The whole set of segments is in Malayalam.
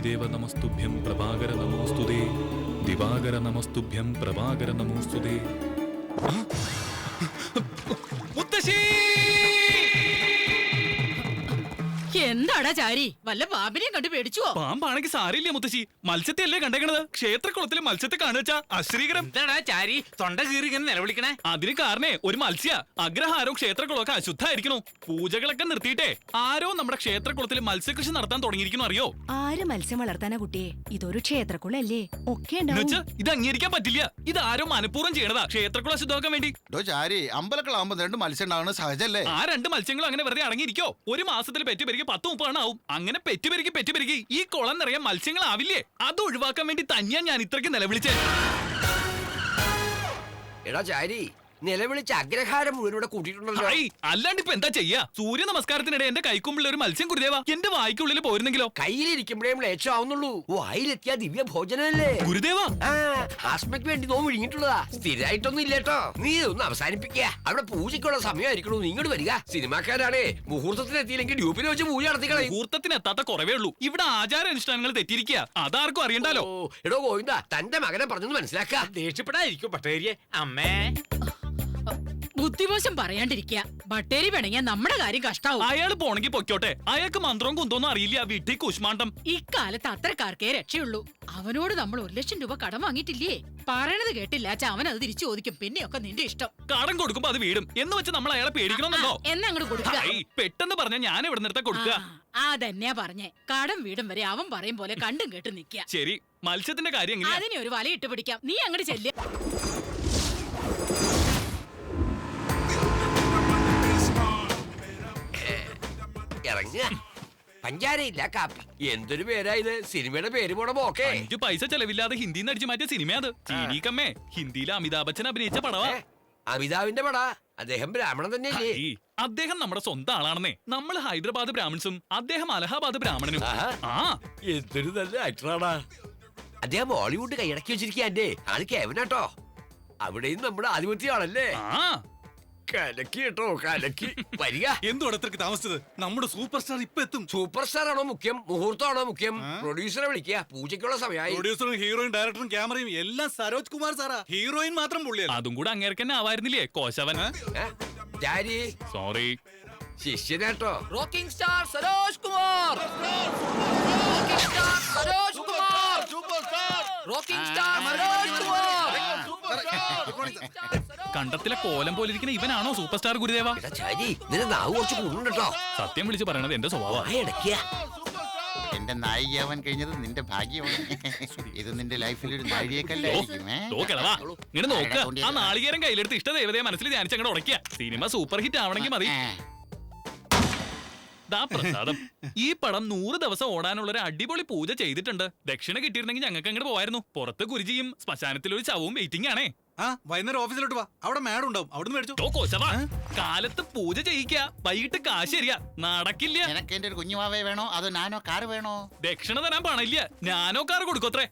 ഗുരുദേവ നമസ്തുഭ്യം പ്രഭാകര നമോസ്തുതേ ദിവാകര നമസ്തുഭ്യം പ്രഭാകര നമോസ്തുതേ. മുത്തശ്ശി! എന്താടാ ചാരി, വല്ല പാമ്പിനെയും കണ്ടു പേടിച്ചുവോ? പാമ്പാണെങ്കിൽ സാരില്ല മുത്തശ്ശി, മത്സ്യത്തെ അല്ലേ കണ്ടേക്കണത്. ക്ഷേത്രക്കുളത്തിൽ മത്സ്യത്തെ കാണുവച്ചാ അശ്രീകരം. എന്താടാ ചാരി തൊണ്ട കീറി ഇങ്ങനെ നിലവിളിക്കണേ? അതിന് കാരണേ ഒരു മത്സ്യ അഗ്രഹാരവും ക്ഷേത്രക്കുളമൊക്കെ അശുദ്ധായിരിക്കണു. പൂജകളൊക്കെ നിർത്തിയിട്ടേ ആരോ നമ്മുടെ ക്ഷേത്രക്കുളത്തിൽ മത്സ്യകൃഷി നടത്താൻ തുടങ്ങിയിരിക്കുന്നു. അറിയോ? ആര് മത്സ്യം വളർത്താനാ കുട്ടിയെ? ഇതൊരു ക്ഷേത്രക്കുളല്ലേ, ഒക്കെ ഇത് അംഗീകരിക്കാൻ പറ്റില്ല. ഇത് ആരോ മനഃപൂർവ്വം ചെയ്യണതാ ക്ഷേത്രക്കുളം അശുദ്ധമാക്കാൻ വേണ്ടി. അമ്പലക്കളാകുമ്പോ രണ്ട് മത്സ്യം ഉണ്ടാവുന്ന സഹജല്ലേ? ആ രണ്ട് മത്സ്യങ്ങളും അങ്ങനെ വെറുതെ അടങ്ങിയിരിക്കോ? ഒരു മാസത്തിൽ പെറ്റുപെരുകി 10-30 ആവും. അങ്ങനെ പെറ്റുപെരുകി ഈ കുളം നിറയാൻ മത്സ്യങ്ങളാവില്ലേ? അത് ഒഴിവാക്കാൻ വേണ്ടി തന്നെയാ ഞാൻ ഇത്രയ്ക്ക് നിലവിളിച്ചേ. എടാ ചാരി, നിലവിളിച്ച് അഗ്രഹാരം മുഴുവൻ ഇവിടെ കൂട്ടിയിട്ടുണ്ടല്ലോ. അല്ലാണ്ട് ഇപ്പൊ എന്താ ചെയ്യാ? സൂര്യ നമസ്കാരത്തിനിടെ എന്റെ കൈക്കുമ്പിള്ള ഒരു മത്സ്യം ഗുരുദേവ എന്റെ വായിക്കുള്ളിൽ പോയിരുന്നെങ്കിലോ? കയ്യിലിരിക്കുമ്പോഴേ ലേശമാവുന്നുള്ളൂ. വായിലെത്തിയ ദിവ്യ ഭോജനല്ലേ ഗുരുദേവ. ആസ്മയ്ക്ക് വേണ്ടി നോമ്പ് വിഴുങ്ങിട്ടുള്ളതാ, സ്ഥിരമായിട്ടൊന്നും ഇല്ലേട്ടോ. നീ ഒന്ന് അവസാനിപ്പിക്കുക. അവിടെ പൂജയ്ക്കുള്ള സമയമായിരിക്കണു. നീ ഇങ്ങോട്ട് വരിക. സിനിമാക്കാരാണേ മുഹൂർത്തത്തിന് എത്തിയില്ലെങ്കിൽ ഡ്യൂപ്പിൽ വെച്ച് പൂജ നടത്തിക്കളെ. മുഹൂർത്തത്തിന് എത്താത്ത കുറവേ ഉള്ളൂ. ഇവിടെ ആചാരാനുഷ്ഠാനങ്ങൾ തെറ്റിയിരിക്കുക. അതാർക്കും അറിയണ്ടല്ലോ. എടോ ഗോവിന്ദ, തന്റെ മകനെ പറഞ്ഞൊന്ന് മനസ്സിലാക്ക. ദേഷ്യപ്പെടാതിരിക്കും പട്ടേരിയെ. അമ്മേ ബുദ്ധിമോശം പറയാണ്ടിരിക്കുക. ബട്ടേരി വേണമെങ്കിൽ നമ്മുടെ കാര്യം കഷ്ടാവും. അയാള് പോണെങ്കിൽ പൊയ്ക്കോട്ടെ. അയാൾക്ക് മന്ത്രവും കുന്തോന്നും അറിയില്ല. വീട്ടിൽ കുഷ്മാണ്ടം. ഇക്കാലത്ത് അത്രക്കാർക്കേ രക്ഷയുള്ളൂ. അവനോട് നമ്മൾ 1 ലക്ഷം രൂപ കടം വാങ്ങിയിട്ടില്ലേ? പറയണത് കേട്ടില്ല അവൻ അത് തിരിച്ചു ചോദിക്കും. പിന്നെയൊക്കെ നിന്റെ ഇഷ്ടം. കടം കൊടുക്കുമ്പോ അത് വീടും എന്ന് വെച്ച് നമ്മൾ അയാളെ പേടിക്കണമെന്നോ? എന്നാ അങ്ങോട്ട് കൊടുക്കുക. പെട്ടെന്ന് പറഞ്ഞ ഞാൻ ഇവിടെ നിർത്താൻ കൊടുക്കുക. അതന്നെയാ പറഞ്ഞേ. കടം വീടും വരെ അവൻ പറയും പോലെ കണ്ടും കേട്ടും നിൽക്കുക. ശരി, മത്സ്യത്തിന്റെ കാര്യം അതിനെ ഒരു വല ഇട്ട് പിടിക്കാം. നീ അങ്ങോട്ട് ചെല്ലുക. ഇറങ്ങ. പഞ്ചാരയില്ല കാപ്പി. എന്തൊരു പേരാ ഇത്? സിനിമയുടെ പേര് പോണ പോക്കേ. 5 പൈസ ചെലവില്ലാതെ ഹിന്ദിന്ന് അടിച്ചു മാറ്റിയ സിനിമ അത്. ചീനീക്കമ്മേ, ഹിന്ദിയിലെ അമിതാഭ് ബച്ചൻ അഭിനയിച്ച പടവാ. അമിതാവിന്റെ പടാ? അദ്ദേഹം ബ്രാഹ്മണൻ തന്നെയല്ലേ? അദ്ദേഹം നമ്മുടെ സ്വന്തം ആളാണെന്നേ. നമ്മൾ ഹൈദരാബാദ് ബ്രാഹ്മൺസും അദ്ദേഹം അലഹാബാദ് ബ്രാഹ്മണനും. എന്തൊരു നല്ല ആക്ടറാണ് അദ്ദേഹം. ബോളിവുഡ് കൈയടക്കി വെച്ചിരിക്കുക. എന്റെ ആള് കേവനാട്ടോ. അവിടെയും നമ്മുടെ ആധിപത്യമാണല്ലേ? കലക്കി കേട്ടോ, കലക്കി. വരിക. എന്തുവാണ് ഇത്രക്ക് താമസിച്ചത്? നമ്മുടെ സൂപ്പർ സ്റ്റാർ ഇപ്പൊ എത്തും. സൂപ്പർ സ്റ്റാർ ആണോ മുഖ്യം, മുഹൂർത്തമാണോ മുഖ്യം? പ്രൊഡ്യൂസറെ വിളിക്കുക. പൂജയ്ക്കുള്ള സമയമായി. പ്രൊഡ്യൂസറും ഹീറോയും ഡയറക്ടറും ക്യാമറയും എല്ലാം സരോജ് കുമാർ സാറാ. ഹീറോയിൻ മാത്രം പുള്ളിയാണ്. അതും കൂടെ അങ്ങേർക്കന്നെ ആവായിരുന്നില്ലേ കോശവൻ? സോറി, ശിഷ്യനാട്ടോ. Rocking star Saroj Kumar. Rocking star Saroj Kumar. Rocking star Saroj Kumar. കണ്ടത്തിലെ കോലം പോലിരിക്കുന്ന ഇവനാണോ സൂപ്പർ സ്റ്റാർ ഗുരുദേവ? സത്യം വിളിച്ച് പറയണത് എന്റെ സ്വഭാവം. എന്റെ നായികയാവാൻ കഴിഞ്ഞത് നിന്റെ ഭാഗ്യമാണ്. ഇത് നിന്റെ ലൈഫിൽ ഒരു നാഴികക്കല്ലായിരിക്കും. ഇങ്ങനെ നോക്ക. ആ നാളികേരം കയ്യിലെടുത്ത് ഇഷ്ടദേവതയെ മനസ്സിൽ ധ്യാനിച്ച് അങ്ങോട്ട് ഉടയ്ക്കുക. സിനിമ സൂപ്പർ ഹിറ്റ് ആവണമെങ്കിൽ മതി. പ്രസാദം, ഈ പടം 100 ദിവസം ഓടാനുള്ള ഒരു അടിപൊളി പൂജ ചെയ്തിട്ടുണ്ട്. ദക്ഷിണ കിട്ടിയിരുന്നെങ്കിൽ ഞങ്ങൾക്ക് അങ്ങോട്ട് പോയായിരുന്നു. പുറത്ത് ഗുരുജിയും ശ്മശാനത്തിൽ ഒരു ശവവും വെയിറ്റിംഗ് ആണേ. വൈകുന്നേരം ഓഫീസിലോട്ട് വാ, അവിടെ മാഡം ഉണ്ടാവും. അവിടുന്ന് മേടിച്ചു. കാലത്ത് പൂജ ചെയ്യിക്ക, വൈകിട്ട് കാശ് തരിക. നടക്കില്ല. എനിക്ക് എന്റെ ഒരു കുഞ്ഞുമാവേ വേണോ അതോ നാനോ കാറ് വേണോ? ദക്ഷിണ തരാൻ പണില്ല. ഞാനോ കാർ കൊടുക്കത്രേ.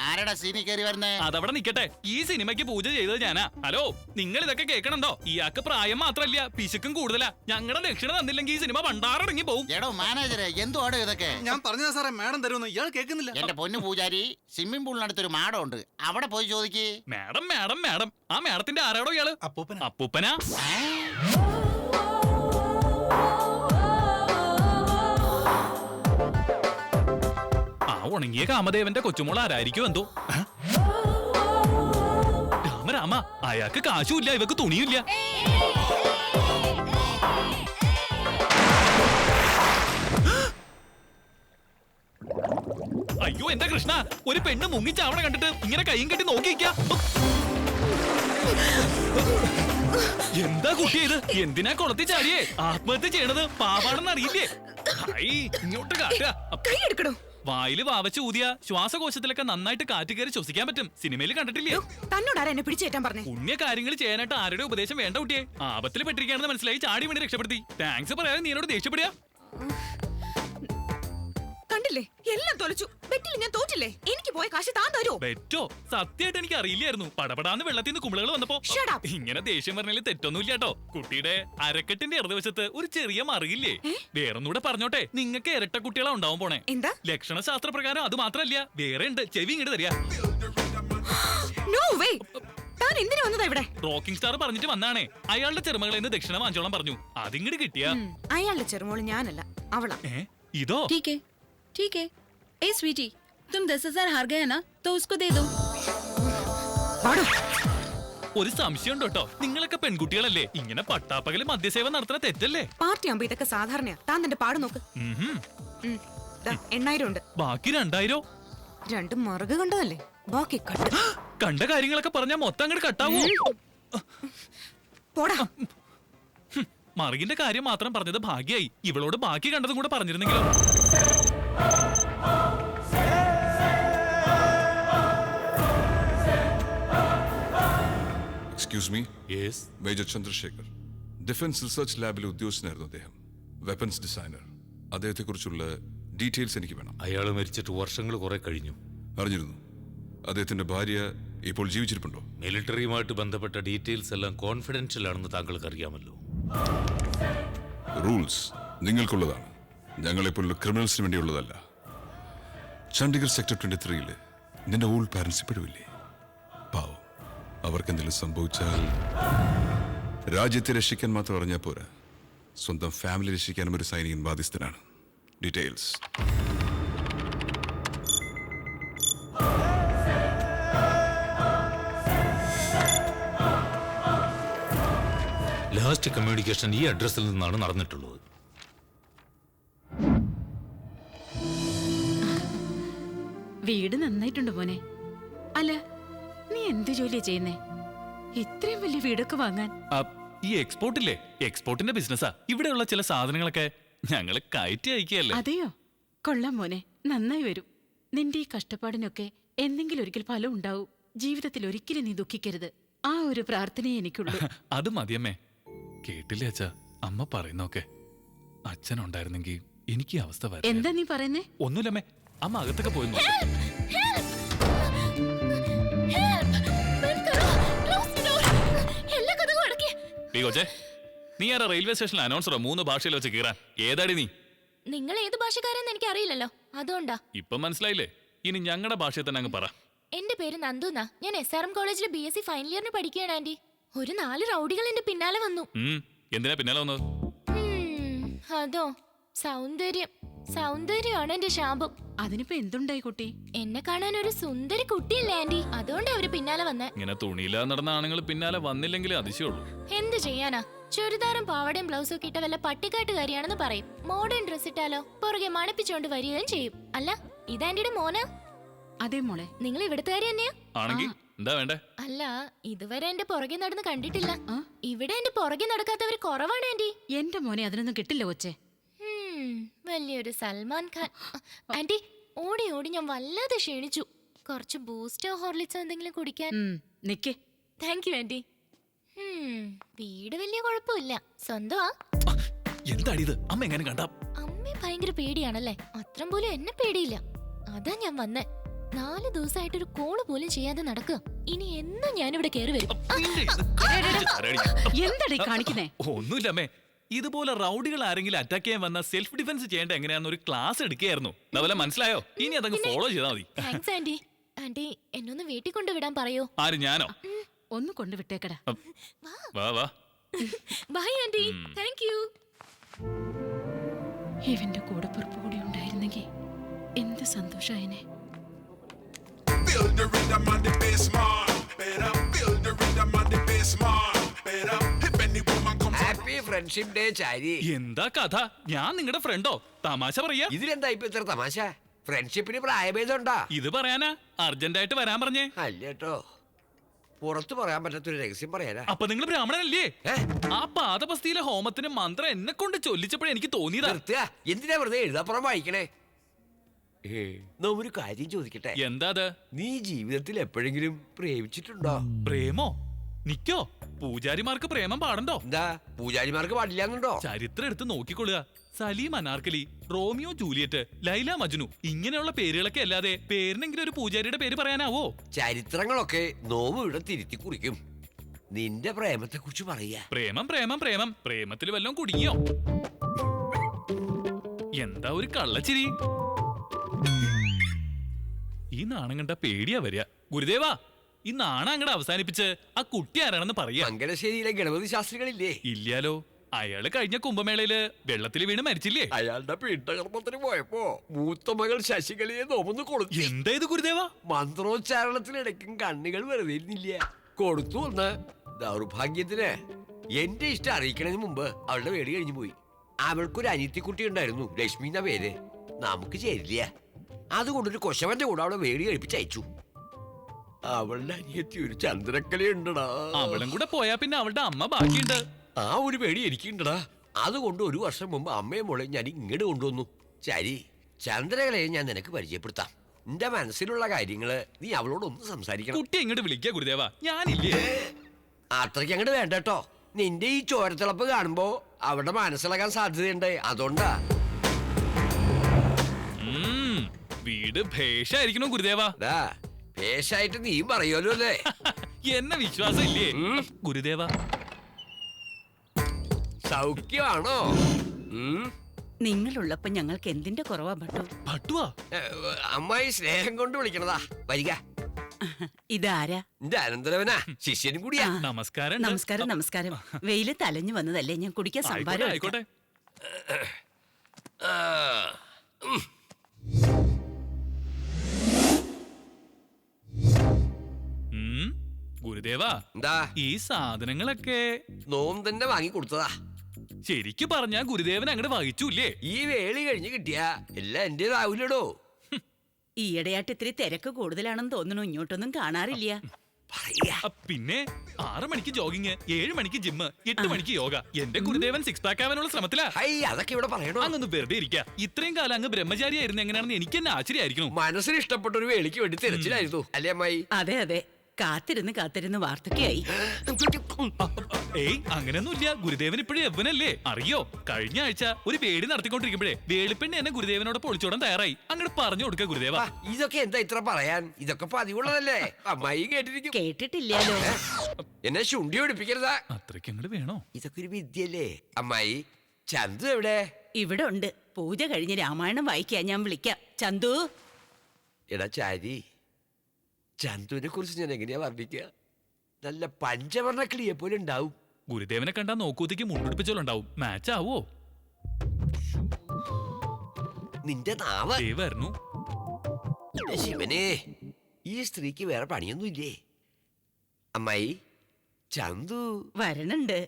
ആരടാ സീനി കയറി വരുന്നേ? അതവിടെ നിക്കട്ടെ. ഈ സിനിമയ്ക്ക് പൂജ ചെയ്തത് ഞാനാ. ഹലോ, നിങ്ങൾ ഇതൊക്കെ കേൾക്കണണ്ടോ? ഇയാൾക്ക് പ്രായം മാത്രല്ല, പിശുക്കും കൂടുതലാ. ഞങ്ങളുടെ ദക്ഷിണ തന്നില്ലെങ്കിൽ ഈ സിനിമ പണ്ടാറടങ്ങി പോകും. എടോ മാനേജറെ, എന്തുവാടോ ഇതൊക്കെ? ഞാൻ പറഞ്ഞതാ സാറേ, മാഡം തരുമെന്ന്. ഇയാൾ കേൾക്കുന്നില്ല. എന്റെ പൊന്നു പൂജാരി, സ്വിമ്മിംഗ് പൂളിനടുത്തൊരു മാഡം ഉണ്ട്, അവിടെ പോയി ചോദിക്കേ. Madam madam madam. ആ മാഡത്തിന്റെ ആരാടോ ഇയാള്? അപ്പൂപ്പനാ. ആ ഉണങ്ങിയ കാമദേവന്റെ കൊച്ചുമോൾ ആരായിരിക്കും എന്തോ? രാമ, അയാൾക്ക് കാശുമില്ല, ഇവക്ക് തുണിയില്ല. അയ്യോ എന്റെ കൃഷ്ണ, ഒരു പെണ്ണ് മുങ്ങിച്ചാവണ കണ്ടിട്ട് ഇങ്ങനെ കൈയും കെട്ടി നോക്കിയിരിക്ക. എന്താ കുട്ടി ഇത്? എന്തിനാ കുളത്തി ചാടിയേ? ആത്മഹത്യ ചെയ്യണത് പാവാണെന്ന് അറിയില്ലേ? ഇങ്ങോട്ട് കാട്ടുക. വായില് വാവച്ച് ഊതിയ ശ്വാസകോശത്തിലൊക്കെ നന്നായിട്ട് കാറ്റ് കയറി ശ്വസിക്കാൻ പറ്റും. സിനിമയിൽ കണ്ടിട്ടില്ലേ? തന്നോടാരാ എന്നെ പിടിച്ചേറ്റാൻ പറഞ്ഞു? പുണ്യ കാര്യങ്ങൾ ചെയ്യാനായിട്ട് ആരുടെ ഉപദേശം വേണ്ട കുട്ടിയെ. ആപത്തിൽ പെട്ടിരിക്കുകയാണെന്ന് മനസ്സിലായി ചാടി വേണ്ടി രക്ഷപ്പെടുത്തി. താങ്ക്സ് പറയാതെ നീ എന്നോട് ദേഷ്യപ്പെടുക. കണ്ടില്ലേ, എല്ലാം തൊലച്ചു. ബെറ്റിൽ ഞാൻ തോറ്റില്ലേ? എനിക്ക് പോയ കാശ് താൻ തരുമോ? ബെറ്റോ? സത്യമായിട്ട് എനിക്ക് അറിയില്ലായിരുന്നു. പടപടാന്ന് വെള്ളത്തിൽ നിന്ന് കുമിളകൾ വന്നപ്പോ Shut up. ഇങ്ങനെ ദേഷ്യം പറഞ്ഞാൽ തെറ്റൊന്നുമില്ല കേട്ടോ. കുട്ടിയുടെ അരക്കെട്ടിന്റെ ഇടതുവശത്ത് ഒരു ചെറിയ മറുകില്ലേ? വേറൊന്നുകൂടെ പറഞ്ഞോട്ടെ, നിങ്ങൾക്ക് ഇരട്ട കുട്ടികളാ ഉണ്ടാവാൻ പോണേ. എന്താ? ലക്ഷണശാസ്ത്ര പ്രകാരം അത് മാത്രല്ല, വേറെ ഉണ്ട്. ചെവി ഇങ്ങോട്ട് തരിക. No way. താൻ എന്തിനു വന്നതാ ഇവിടെ? റോക്കിംഗ് സ്റ്റാർ പറഞ്ഞിട്ട് വന്നാണേ. അയാളുടെ ചെറുമകളിൽ നിന്ന് ദക്ഷിണ വാങ്ങിച്ചോളാൻ പറഞ്ഞു. അതിങ്ങോട്ട് കിട്ടിയാ അയാളുടെ ചെറുമോള് ഞാനല്ല, അവളാ. ഇതോ? ठीक है ठीक है। ए स्वीटी, तुम 10,000 हार गए ना, तो उसको दे दो। ഒരു സംശയം ഉണ്ട് കേട്ടോ, നിങ്ങളൊക്കെ പെൺകുട്ടികളല്ലേ? ഇങ്ങനെ പട്ടാപ്പകല് മദ്യസേവ നടത്തുന്ന തെറ്റല്ലേ? പാർട്ടി ആകുമ്പോ ഇതൊക്കെ സാധാരണയാ. താൻ തന്റെ പാട് നോക്ക്. 8,000 ഉണ്ട്. ബാക്കി 2,000? 2 മറുക് കണ്ടതല്ലേ, ബാക്കി കട്ട്. കണ്ട കാര്യങ്ങളൊക്കെ പറഞ്ഞാ മൊത്തം അങ്ങോട്ട് കട്ടാവോ? പോടാ. മറുകിന്റെ കാര്യം മാത്രം പറഞ്ഞത് ഭാഗ്യായി. ഇവളോട് ബാക്കി കണ്ടതും കൂടെ പറഞ്ഞിരുന്നെങ്കിലോ? Excuse me. Major Chandrashekhar, defence research ലാബിലെ ഉദ്യോഗസ്ഥനായിരുന്നു അദ്ദേഹം. Weapons designer. അദ്ദേഹത്തെക്കുറിച്ചുള്ള ഡീറ്റെയിൽസ് എനിക്ക് വേണം. അയാൾ മരിച്ചിട്ട് വർഷങ്ങൾ കുറെ കഴിഞ്ഞു. അറിഞ്ഞിരുന്നു. അദ്ദേഹത്തിന്റെ ഭാര്യ ഇപ്പോൾ ജീവിച്ചിരിപ്പുണ്ടോ? മിലിറ്ററിയുമായിട്ട് ബന്ധപ്പെട്ട ഡീറ്റെയിൽസ് എല്ലാം കോൺഫിഡൻഷ്യൽ ആണെന്ന് താങ്കൾക്ക് അറിയാമല്ലോ. റൂൾസ് നിങ്ങൾക്കുള്ളതാണ്, ഞങ്ങളെപ്പോലുള്ള ക്രിമിനൽസിന് വേണ്ടിയുള്ളതല്ല. ചണ്ഡീഗഡ് സെക്ടർ 23-ല് നിന്റെ ഓൾഡ് പാരൻസ് ഇപ്പോഴുമില്ലേ? പാവം, അവർക്കെന്തെങ്കിലും സംഭവിച്ചാൽ രാജ്യത്തെ രക്ഷിക്കാൻ മാത്രം അറിഞ്ഞാൽ പോരാ, സ്വന്തം ഫാമിലി രക്ഷിക്കാനും ഒരു സൈനികൻ ബാധ്യസ്ഥനാണ്. ഡീറ്റെയിൽസ്. ലാസ്റ്റ് കമ്മ്യൂണിക്കേഷൻ ഈ അഡ്രസ്സിൽ നിന്നാണ് നടന്നിട്ടുള്ളത്. വീട് നന്നായിട്ടുണ്ട് മോനെ. അല്ല, നീ എന്ത് ജോലിയാ ചെയ്യുന്നേ? ഇത്രയും വലിയ വീടൊക്കെ വാങ്ങാൻ? ഈ എക്സ്പോർട്ടില്ലേ, എക്സ്പോർട്ടിന്റെ ബിസിനസ്സാ. ഇവിടെയുള്ള ചില സാധനങ്ങളൊക്കെ ഞങ്ങള് കയറ്റി അയക്കുകയല്ലേ. അതെയോ? കൊള്ളാം മോനെ, നന്നായി വരും. നിന്റെ ഈ കഷ്ടപ്പാടിനൊക്കെ എന്തെങ്കിലും ഒരിക്കൽ ഫലം ഉണ്ടാവും. ജീവിതത്തിൽ ഒരിക്കലും നീ ദുഃഖിക്കരുത്. ആ ഒരു പ്രാർത്ഥനയെ എനിക്കുള്ളൂ. അത് മതിയമ്മേ. കേട്ടില്ലേ അച്ഛാ അമ്മ പറയുന്നൊക്കെ? അച്ഛനുണ്ടായിരുന്നെങ്കിൽ എനിക്ക് ഈ അവസ്ഥ വരും. എന്താ നീ പറയുന്നേ? ഒന്നുമില്ലമ്മേ, അമ്മ അകത്തൊക്കെ പോയി. നീ ആരാ റെയിൽവേ സ്റ്റേഷനിൽ അനൗൺസറോ? 3 ഭാഷയിൽ വെച്ച് കീറാൻ. ഏതാടി നീ? നിങ്ങൾ ഏത് ഭാഷക്കാരെന്ന് എനിക്ക് അറിയില്ലല്ലോ, അതുകൊണ്ടാ. ഇപ്പൊ മനസ്സിലായില്ലേ? ഇനി ഞങ്ങളുടെ ഭാഷയിൽ തന്നെ അങ്ങ് പറ. എന്റെ പേര് നന്ദുന. ഞാൻ SRM കോളേജിൽ BSc ഫൈനൽ ഇയറിന് പഠിക്കുകയാണ് ആന്റി. ഒരു 4 റൗഡികൾ എന്റെ പിന്നാലെ വന്നു. എന്തിനാ പിന്നാലെ വന്നത്? അതോ, സൗന്ദര്യമാണ് എന്റെ ശാപം. അതിനിപ്പോ എന്തുണ്ടായി കുട്ടി? എന്നെ കാണാൻ ഒരു സുന്ദരി കുട്ടിയല്ലേ ആന്റി, അതുകൊണ്ട് അവര് പിന്നാലെ വന്നേ. ഇങ്ങനെ തുണിയില്ലാതെ നടന്ന ആണുങ്ങൾ പിന്നാലെ വന്നില്ലെങ്കിലേ അതിശയുള്ളൂ. എന്ത് ചെയ്യാനാ? ചുരിദാറും പാവടയും ബ്ലൗസും ഒക്കെ ഇട്ട വല്ല പട്ടിക്കാട്ടുകാരിയാണെന്ന് പറയും. മോഡേൺ ഡ്രസ് ഇട്ടാലോ പുറകെ മണപ്പിച്ചോണ്ട് വരികയും ചെയ്യും. അല്ല, ഇതാന്റിയുടെ മോനാ? അതെ മോളെ. നിങ്ങൾ ഇവിടുത്തുകാരി തന്നെയാ? ആണെങ്കിൽ എന്താ വേണ്ടേ? അല്ല, ഇതുവരെ എന്റെ പുറകെ നടന്ന് കണ്ടിട്ടില്ല. ഇവിടെ എന്റെ പുറകെ നടക്കാത്തവര് കുറവാണ് ആന്റി. എന്റെ മോനെ അതിനൊന്നും കിട്ടില്ല കൊച്ചേ. വലിയൊരു സൽമാൻ ഖാൻ. ആന്റി, ഓടി ഓടി ഞാൻ വല്ലാതെ ക്ഷീണിച്ചു. കുറച്ച് ബൂസ്റ്റോ ഹോർലിക്സോ എന്തെങ്കിലും കുടിക്കാൻ. നിക്കേ. Thank you aunty. വീട് വലിയ കുഴപ്പമില്ല, സ്വന്തമാ. എന്താണിത്? അമ്മ എങ്ങനെ കണ്ടാ? അമ്മ ഭയങ്കര പേടിയാണല്ലേ? അത്രം പോലും എന്നെ പേടിയില്ല. അതാ ഞാൻ വന്നേ. 4 ദിവസമായിട്ടൊരു കോള് പോലും ചെയ്യാതെ നടക്കുക. ഇനി എന്നും ഞാനിവിടെ കയറി വരും. എന്താടേ കാണിക്കുന്നേ? ഒന്നുമില്ലമ്മേ, ഇതുപോലെ റൗഡികൾ ആരെങ്കിലും അറ്റാക്ക് ചെയ്യാൻ വന്ന സെൽഫ് ഡിഫൻസ് ചെയ്യേണ്ട എങ്ങനെയാന്ന് ഒരു ക്ലാസ് എടുക്കുകയായിരുന്നു. അതുപോലെ മനസ്സിലായോ? ഇനി അതങ്ങ് ഫോളോ ചെയ്താൽ മതി. Thanks anti. ആന്റി, എന്നൊന്ന് വീട്ടിൽ കൊണ്ടുവിടാൻ പറയോ? ആര്, ഞാനോ? ഒന്ന് കൊണ്ടുവിട്ടേക്കടാ. വാ വാ. By anti. Thank you. ഇവന്റെ കൂടപ്പുറപ്പ് കൂടി ഉണ്ടായിരുന്നെങ്കിൽ എന്ത് സന്തോഷായനെ. ഹാപ്പി ഫ്രണ്ട്ഷിപ്പ് ഡേ ചാരി. എന്താ കഥ? ഞാൻ നിങ്ങളുടെ ഫ്രണ്ടോ? തമാശ പറയാ. ഇതിലെന്താ ഇപ്പൊ ഇത്ര തമാശ? ഫ്രണ്ട്ഷിപ്പിന് പ്രായഭേദം ഉണ്ടാ? ഇത് പറയാനാ അർജന്റായിട്ട് വരാൻ പറഞ്ഞേ? അല്ലേട്ടോ, പുറത്തു പറയാൻ പറ്റാത്തൊരു രഹസ്യം പറയാനാ. അപ്പൊ നിങ്ങൾ ബ്രാഹ്മണനല്ലേ? ആ പാദപസ്തിയിലെ ഹോമത്തിന് മന്ത്രം എന്നെ കൊണ്ട് ചൊല്ലിച്ചപ്പോഴേ എനിക്ക് തോന്നിയതാ. എന്തിനാ വെറുതെ എഴുതാപ്പുറം വായിക്കണേ? ഒരു കാര്യം ചോദിക്കട്ടെ? എന്താ? നീ ജീവിതത്തിൽ എപ്പോഴെങ്കിലും പ്രേമിച്ചിട്ടുണ്ടോ? പ്രേമോ? നിക്കോ? പൂജാരിമാർക്ക് പ്രേമം പാടണ്ടോ? എന്താ പൂജാരിമാർക്ക് പാടില്ലാന്നുണ്ടോ? ചരിത്രം എടുത്ത് നോക്കിക്കൊള്ളുക. സലീം അനാർക്കലി, റോമിയോ ജൂലിയറ്റ്, ലൈല മജ്നു ഇങ്ങനെയുള്ള പേരുകളൊക്കെ അല്ലാതെ പേരിനെങ്കിലും ഒരു പൂജാരിയുടെ പേര് പറയാനാവോ? ചരിത്രങ്ങളൊക്കെ നോമ്പ് ഇവിടെ തിരുത്തി കുറിക്കും. നിന്റെ പ്രേമത്തെ കുറിച്ച് പറയാ. പ്രേമം പ്രേമം പ്രേമം പ്രേമത്തിൽ വല്ലതും കുടുങ്ങിയോ? എന്താ ഒരു കള്ളച്ചിരി? ഈ നാണം കണ്ട പേടിയാ വരിക. ഗുരുദേവാ, ഈ നാണം അങ്ങടെ അവസാനിപ്പിച്ച് ആ കുട്ടി ആരാണെന്ന് പറയാ. മംഗലശ്ശേരിയിലെ ഗണപതി ശാസ്ത്രികളില്ലേ? ഇല്ലാലോ. അയാള് കഴിഞ്ഞ കുംഭമേളയില് വെള്ളത്തിൽ വീണ് മരിച്ചില്ലേ? അയാളുടെ പീഠകർമ്മത്തിന് പോയപ്പോ മൂത്ത മകൾ ശശികലയെ നോമ്പ് കൊടുത്തു. എന്താ ഇത് ഗുരുദേവാ? മന്ത്രോച്ചാരണത്തിനിടയ്ക്കും കണ്ണുകൾ വെറുതെ ഇരുന്നില്ല. കൊടുത്തു വന്ന് ദൗർഭാഗ്യത്തിന് എന്റെ ഇഷ്ടം അറിയിക്കണതിന് മുമ്പ് അവളുടെ വേടി കഴിഞ്ഞു പോയി. അവൾക്കൊരു അനിയത്തിക്കുട്ടി ഉണ്ടായിരുന്നു, ലക്ഷ്മി എന്ന പേര്. നമുക്ക് ചേരില്ല. അതുകൊണ്ടൊരു കൊശവന്റെ കൂടെ അവളെ വേടി കഴിപ്പിച്ച് അയച്ചു. അവളുടെ അനിയത്തി ഒരു ചന്ദ്രക്കലയുണ്ടടാ. അവളും കൂടെ പോയാ പിന്നെ അവളുടെ അമ്മ ബാക്കിയുണ്ട്. ആ ഒരു പേടി എനിക്കുണ്ടടാ. അതുകൊണ്ട് ഒരു വർഷം മുമ്പ് അമ്മയും മോളെ ഞാൻ ഇങ്ങോട്ട് കൊണ്ടുവന്നു. ശരി, ചന്ദ്രകലയെ ഞാൻ നിനക്ക് പരിചയപ്പെടുത്താം. നിന്റെ മനസ്സിലുള്ള കാര്യങ്ങള് നീ അവളോടൊന്ന് സംസാരിക്കണം. കുട്ടി ഇങ്ങോട്ട് വിളിക്കുക ഗുരുദേവാ, ഞാനില്ലേ. അത്രയ്ക്ക് അങ്ങോട്ട് വേണ്ട കേട്ടോ. നിന്റെ ഈ ചോരത്തിളപ്പ് കാണുമ്പോ അവരുടെ മനസ്സിലാക്കാൻ സാധ്യതയുണ്ട്. അതുകൊണ്ടാ. വീട് ഭേഷായിരിക്കണോ ഗുരുദേവാ? ഭേഷായിട്ട് നീ പറയുമല്ലോ അല്ലേ? എന്നെ വിശ്വാസം ഇല്ലേ ഗുരുദേവാ? സൗഖ്യമാണോ? നിങ്ങളുള്ളപ്പോ ഞങ്ങൾക്ക് എന്തിന്റെ കുറവാ ഭട്ടു? ഭട്ടുവാ? അമ്മായി സ്നേഹം കൊണ്ട് വിളിക്കണതാ. വരിക. ഇതാരാ? എന്റെ അനന്തരവനാ, ശിഷ്യനും കൂടിയാ. നമസ്കാരം. നമസ്കാരം നമസ്കാരം. വെയില് തലഞ്ഞു വന്നതല്ലേ, ഞാൻ കുടിക്കാൻ സംഭാരം ആയിക്കോട്ടെ. ഗുരുദേവാ, എന്താ ഈ സാധനങ്ങളൊക്കെ നോമ്പ് തന്നെ വാങ്ങി കൊടുത്തതാ. ശരിക്ക് പറഞ്ഞാ ഗുരുദേവൻ അങ്ങോട്ട് വഹിച്ചൂല്ലേ? ഈ വേളി കഴിഞ്ഞ് കിട്ടിയാ എല്ലാം എന്റേതാവൂലടോ. ഈയിടെയായിട്ട് ഇത്തിരി തിരക്ക് കൂടുതലാണെന്ന് തോന്നുന്നു. ഇങ്ങോട്ടൊന്നും കാണാറില്ല. പിന്നെ 6 മണിക്ക് ജോഗിങ്, 7 മണിക്ക് ജിമ്മ്, 8 മണിക്ക് യോഗ. എന്റെ ഗുരുദേവൻ 6 പാക്ക് ആവാനുള്ള ശ്രമത്തിലാ. അതൊക്കെ ഇവിടെ പറയണോ? അങ്ങൊന്ന് വെറുതെ ഇരിക്കുക. ഇത്രയും കാലം അങ്ങ് ബ്രഹ്മചാരിയായിരുന്നു എങ്ങനെയാണെന്ന് എനിക്ക് തന്നെ ആശ്ചര്യമായിരിക്കുന്നു. മനസ്സിന് ഇഷ്ടപ്പെട്ട ഒരു വേളിക്ക് വേണ്ടി തിരച്ചിലായിരുന്നു അല്ലേ അമ്മായി? അതെ അതെ, കാത്തിരുന്ന് വാർത്തക്കായി. ഏയ്, അങ്ങനെയൊന്നുമില്ല. ഗുരുദേവൻ ഇപ്പോഴും യവ്വനല്ലേ? അറിയോ, കഴിഞ്ഞ ആഴ്ച ഒരു പേടി നടത്തിക്കൊണ്ടിരിക്കുമ്പോഴേ വേളിപ്പെണ്ണി എന്നെ ഗുരുദേവനോട് പൊളിച്ചോടാൻ തയ്യാറായി. അങ്ങോട്ട് പറഞ്ഞു കൊടുക്ക ഗുരുദേവ. ഇതൊക്കെ എന്താ ഇത്ര പറയാൻ? ഇതൊക്കെ പതിവുള്ളതല്ലേ? അമ്മായി കേട്ടിരിക്കും. കേട്ടിട്ടില്ലല്ലോ. എന്നെ ശുണ്ടി ഒടിപ്പിക്കരുതാ. അത്രയ്ക്ക് അങ്ങോട്ട് വേണോ? ഇതൊക്കെ ഒരു വിദ്യല്ലേ അമ്മായി. ചന്തു എവിടെ? ഇവിടെ ഉണ്ട്. പൂജ കഴിഞ്ഞ് രാമായണം വായിക്കാൻ ഞാൻ വിളിക്കാം. ചന്തു. എടാ ചാരി, ചന്തുവിനെ കുറിച്ച് ഞാൻ എങ്ങനെയാ വർണ്ണിക്കുക? നല്ല പഞ്ചവർണ്ണ കിളിയെ പോലെ ഉണ്ടാവും. ഗുരുദേവനെ കണ്ടാ നോക്കൂത്തേക്ക് മുണ്ടെടുപ്പിച്ചോളുണ്ടാവും. മാച്ച് ആവോ? നിന്റെ നാവ് വരുന്നു. ശിവനെ, ഈ സ്ത്രീക്ക് വേറെ പണിയൊന്നും ഇല്ലേ? അമ്മായി, ചന്തു വരണുണ്ട്.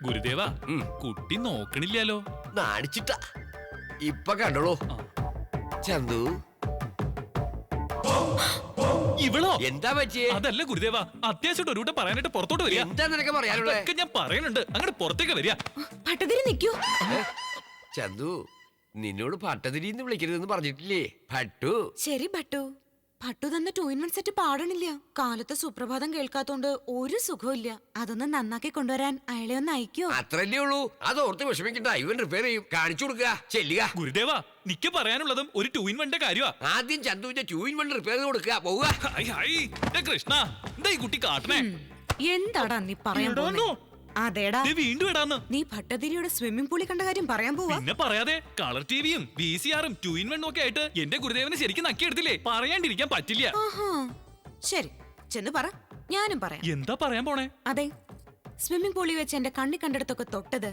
ഗുരുദേവ, കുട്ടി നോക്കണില്ലല്ലോ. നാണിച്ചിട്ടാ. ഇപ്പൊ കണ്ടോളൂ. ചന്തു, ഇവളോ? എന്താ പറ്റിയേ? അതല്ല ഗുരുദേവ, അത്യാവശ്യമായിട്ട് ഒരു കൂട്ടം പറയാനായിട്ട് പുറത്തോട്ട് വരിക. എന്താ നിനക്ക് പറയാനുള്ളത്? ഞാൻ പറയുന്നുണ്ട്, അങ്ങോട്ട് പുറത്തേക്ക് വരിക. പട്ടതിരി നിൽക്കൂ. ചന്തു, നിന്നോട് ഭട്ടതിരിന്ന് വിളിക്കരുതെന്ന് പറഞ്ഞിട്ടില്ലേ? ഭട്ടു. ശരി ഭട്ടു. ഭട്ടു തന്നെ 2-in-1 സെറ്റ് പാടണില്ല. കാലത്ത് സുപ്രഭാതം കേൾക്കാത്തോണ്ട് ഒരു സുഖമില്ല. അതൊന്ന് നന്നാക്കി കൊണ്ടുവരാൻ അയാളെ ഒന്ന് അയക്കോ? അത്രല്ലേ ഉള്ളൂ. അതോർത്ത് വിഷമിക്കണ്ട. ഇവൻ റിപ്പയർ ചെയ്യും. കാണിച്ചു കൊടുക്കുക. ചെല്ലുക. ഗുരുദേവ, നിക്ക് പറയാനുള്ളതും ഒരു 2-in-1 കാര്യമാ. ആദ്യം ചന്തുവിന്റെ 2-in-1 റിപ്പയർ ചെയ്ത് കൊടുക്കുക. പോവുക. കൃഷ്ണ, എന്താ ഈ കുട്ടി കാട്ടണേ? എന്താടാ നീ പറയാൻ പോകുന്നേ? അതേടാ, വീണ്ടും ഇടാന്ന്. നീ ഭട്ടതിരിയുടെ സ്വിമ്മിംഗ് പൂളിൽ കണ്ട കാര്യം പറയാൻ പോവാ? പിന്നെ പറയാതെ, കളർ ടിവിയും VCR-ഉം 2-in-1 ഒക്കെ ആയിട്ട് എന്റെ ഗുരുദേവനെ ശരിക്കും നക്കിയെടുത്തില്ലേ? പറയാണ്ടിരിക്കാൻ പറ്റില്ല. ശരി, ചെന്ന് പറ. ഞാനും പറയാം. എന്താ പറയാൻ പോണേ? അതെ, സ്വിമ്മിംഗ് പൂളിൽ വെച്ച് എന്റെ കണ്ണി കണ്ടിടത്തൊക്കെ തൊട്ടത്,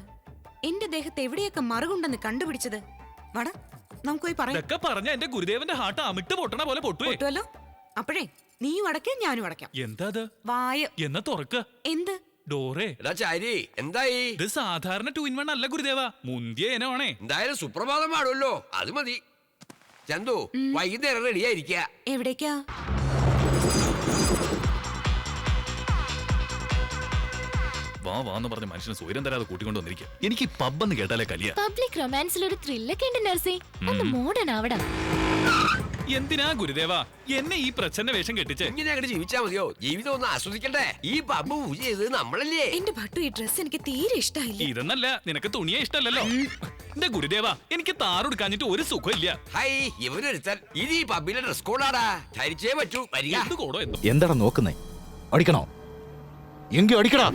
എന്റെ ദേഹത്ത് എവിടെയൊക്കെ മറുകുണ്ടെന്ന് കണ്ടുപിടിച്ചത്. വട, നമുക്ക് പോയി പറയാം. ഇതൊക്കെ പറഞ്ഞ എന്റെ ഗുരുദേവന്റെ ഹാർട്ട് അമിട്ട് പൊട്ടണ പോലെ പൊട്ടുവല്ലോ. അപ്പോഴേ നീയും അടയ്ക്കാം, ഞാനും അടയ്ക്കാം. എന്താ അത്? വായ. എന്നാ തുറക്ക. എന്ത്? ഡോറേ. എന്തായി? ഇത് സാധാരണ 2-in-1 അല്ല ഗുരുദേവ, മുന്തിയ ഇനമാണേ. എന്തായാലും സുപ്രഭാതം പാടുമല്ലോ, അത് മതി. ചന്തു, വൈകുന്നേരം റെഡിയായിരിക്കുക. എവിടേക്കാ? വാന്ന് പറഞ്ഞ മനുഷ്യന് സ്വയം തരാതെ കൂട്ടിക്കൊണ്ട് വന്നിരിക്കുക. എനിക്ക് പബ് എന്ന് കേട്ടാലേ കലിയ. പബ്ലിക് റൊമാൻസിൽ ഒരു ത്രില്ലൊക്കെ ഉണ്ട് നർസി. ഒന്ന് മോഡേൺ ആവടാ. എന്തിനാ ഗുരുദേവ എന്നെ ഈ പ്രച്ഛന്ന വേഷം കെട്ടിച്ച്? ഇങ്ങനെ അങ്ങോട്ട് ജീവിച്ചാ മതിയോ? ജീവിതം ഒന്ന് ആസ്വദിക്കണ്ടേ? ഈ പബ്ബ് പൂജ ചെയ്ത് നമ്മളല്ലേ? എന്റെ ഭട്ടു ഈ ഡ്രസ് എനിക്ക് തീരെ ഇഷ്ടായില്ല. ഇതെന്നല്ല, നിനക്ക് തുണിയെ ഇഷ്ടമല്ലല്ലോ. എന്റെ ഗുരുദേവ എനിക്ക് താറെടുക്കാഞ്ഞിട്ട് ഒരു സുഖമില്ല. ഹൈ, ഇവനൊരുത്തൻ ഇത് ഈ പബ്ബിലെ ഡ്രസ് കോഡാടാ. ധരിച്ചേ പറ്റൂ. വരിക. എന്ത് കോടോ എന്തോ. എന്താടാ നോക്കുന്നേ? അടിക്കണോ? എങ്കിൽ അടിക്കടാ.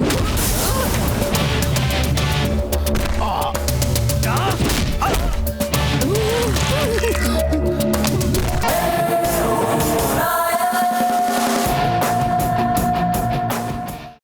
ആ